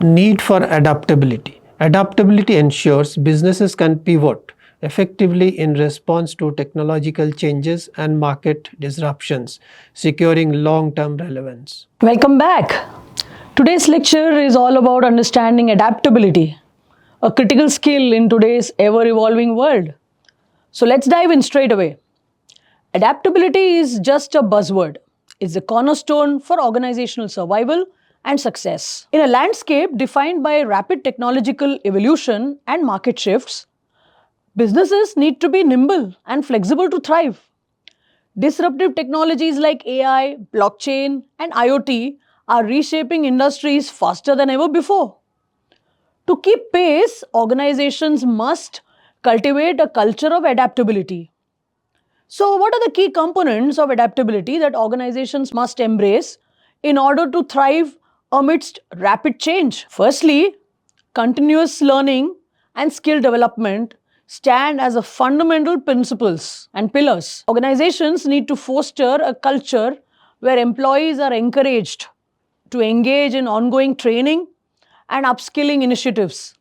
Need for adaptability. Adaptability ensures businesses can pivot effectively in response to technological changes and market disruptions, securing long-term relevance. Welcome back. Today's lecture is all about understanding adaptability, a critical skill in today's ever evolving world. So let's dive in straight away. Adaptability is just a buzzword, it's a cornerstone for organizational survival and success. In a landscape defined by rapid technological evolution and market shifts, businesses need to be nimble and flexible to thrive. Disruptive technologies like AI, blockchain, and IoT are reshaping industries faster than ever before. To keep pace, organizations must cultivate a culture of adaptability. So, what are the key components of adaptability that organizations must embrace in order to thrive amidst rapid change? Firstly, continuous learning and skill development stand as a fundamental principles and pillars. Organizations need to foster a culture where employees are encouraged to engage in ongoing training and upskilling initiatives.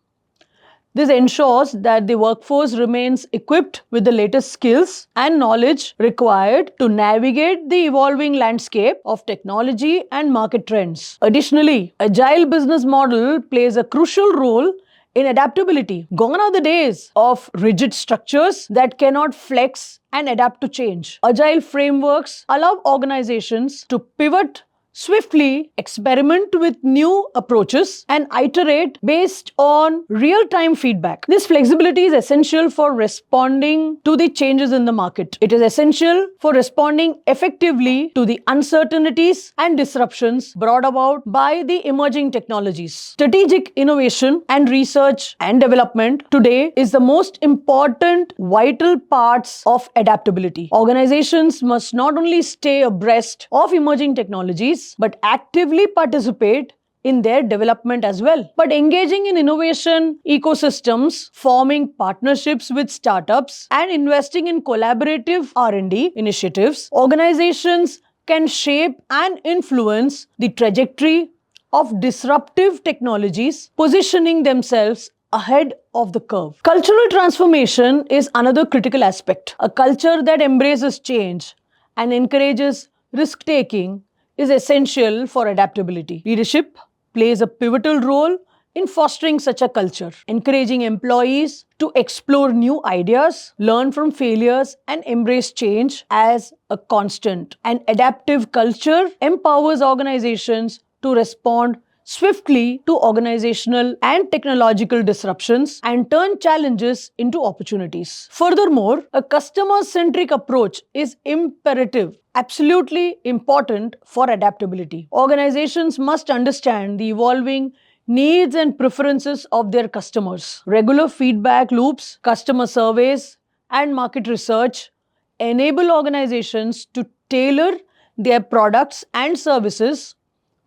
This ensures that the workforce remains equipped with the latest skills and knowledge required to navigate the evolving landscape of technology and market trends. Additionally, agile business model plays a crucial role in adaptability. Gone are the days of rigid structures that cannot flex and adapt to change. Agile frameworks allow organizations to pivot swiftly, experiment with new approaches, and iterate based on real time feedback. This flexibility is essential for responding to the changes in the market. It is essential for responding effectively to the uncertainties and disruptions brought about by the emerging technologies. Strategic innovation and research and development today is the most important vital parts of adaptability. Organizations must not only stay abreast of emerging technologies but actively participate in their development as well. But engaging in innovation ecosystems, forming partnerships with startups, and investing in collaborative R&D initiatives, organizations can shape and influence the trajectory of disruptive technologies, positioning themselves ahead of the curve. Cultural transformation is another critical aspect. A culture that embraces change and encourages risk-taking is essential for adaptability. Leadership plays a pivotal role in fostering such a culture, encouraging employees to explore new ideas, learn from failures, and embrace change as a constant. An adaptive culture empowers organizations to respond swiftly to organizational and technological disruptions and turn challenges into opportunities. Furthermore, a customer-centric approach is imperative, absolutely important for adaptability. Organizations must understand the evolving needs and preferences of their customers. Regular feedback loops, customer surveys, and market research enable organizations to tailor their products and services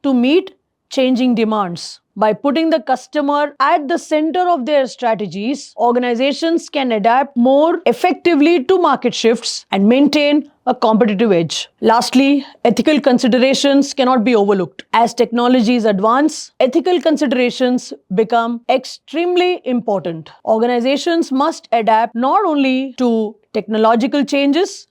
to meet changing demands. By putting the customer at the center of their strategies, organizations can adapt more effectively to market shifts and maintain a competitive edge. Lastly, ethical considerations cannot be overlooked. As technologies advance, ethical considerations become extremely important. Organizations must adapt not only to technological changes,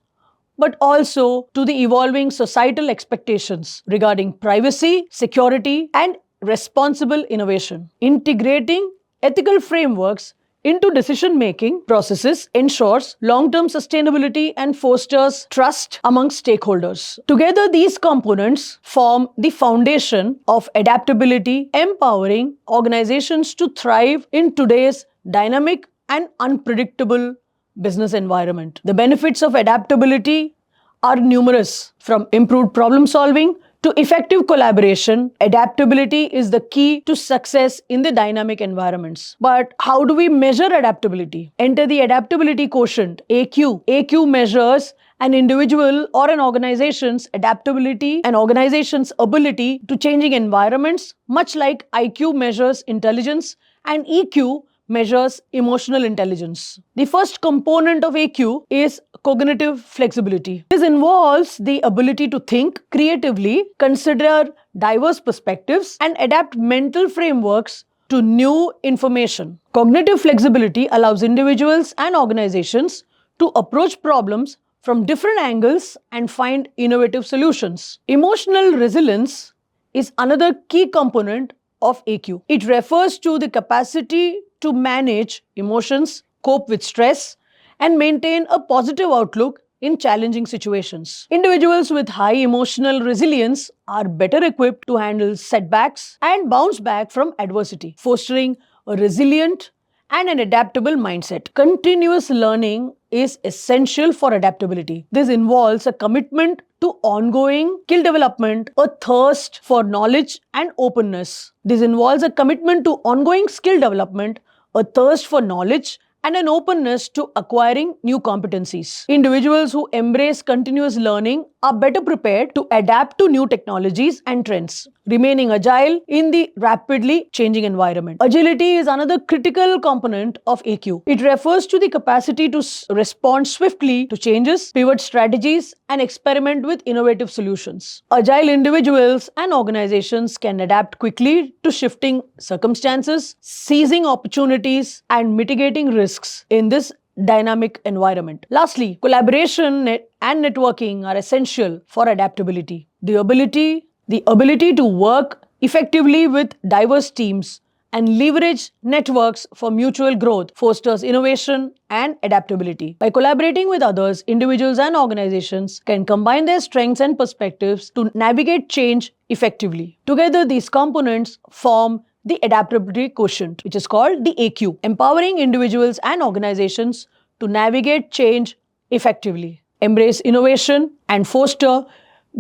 but also to the evolving societal expectations regarding privacy, security, and responsible innovation. Integrating ethical frameworks into decision-making processes ensures long-term sustainability and fosters trust among stakeholders. Together, these components form the foundation of adaptability, empowering organizations to thrive in today's dynamic and unpredictable business environment. The benefits of adaptability are numerous, from improved problem solving to effective collaboration. Adaptability is the key to success in the dynamic environments. But how do we measure adaptability? Enter the adaptability quotient, AQ. AQ measures an individual or an organization's adaptability and organization's ability to changing environments, much like IQ measures intelligence and EQ measures emotional intelligence. The first component of AQ is cognitive flexibility. This involves the ability to think creatively, consider diverse perspectives, and adapt mental frameworks to new information. Cognitive flexibility allows individuals and organizations to approach problems from different angles and find innovative solutions. Emotional resilience is another key component of AQ. It refers to the capacity to manage emotions, cope with stress, and maintain a positive outlook in challenging situations. Individuals with high emotional resilience are better equipped to handle setbacks and bounce back from adversity, fostering a resilient and an adaptable mindset. Continuous learning is essential for adaptability. This involves a commitment to ongoing skill development, a thirst for knowledge and openness. This involves a commitment to ongoing skill development, a thirst for knowledge, and an openness to acquiring new competencies. Individuals who embrace continuous learning are better prepared to adapt to new technologies and trends, remaining agile in the rapidly changing environment. Agility is another critical component of AQ. It refers to the capacity to respond swiftly to changes, pivot strategies, and experiment with innovative solutions. Agile individuals and organizations can adapt quickly to shifting circumstances, seizing opportunities, and mitigating risks in this dynamic environment. Lastly, collaboration and networking are essential for adaptability. The ability to work effectively with diverse teams and leverage networks for mutual growth fosters innovation and adaptability. By collaborating with others, individuals and organizations can combine their strengths and perspectives to navigate change effectively. Together, these components form the adaptability quotient, which is called the AQ, empowering individuals and organizations to navigate change effectively, embrace innovation, and foster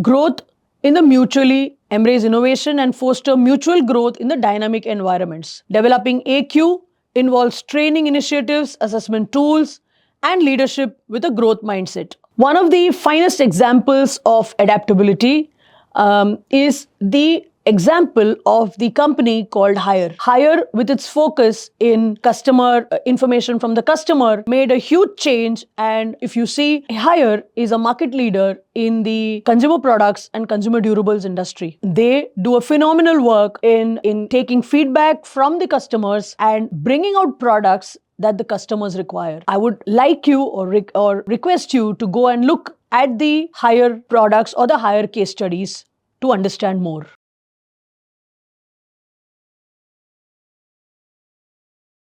growth in the mutual growth in the dynamic environments. Developing AQ involves training initiatives, assessment tools, and leadership with a growth mindset. One of the finest examples of adaptability is the example of the company called Hire. Hire, with its focus in customer information from the customer, made a huge change. And if you see, Hire is a market leader in the consumer products and consumer durables industry. They do a phenomenal work in taking feedback from the customers and bringing out products that the customers require. I would like you or request you to go and look at the Hire products or the Hire case studies to understand more.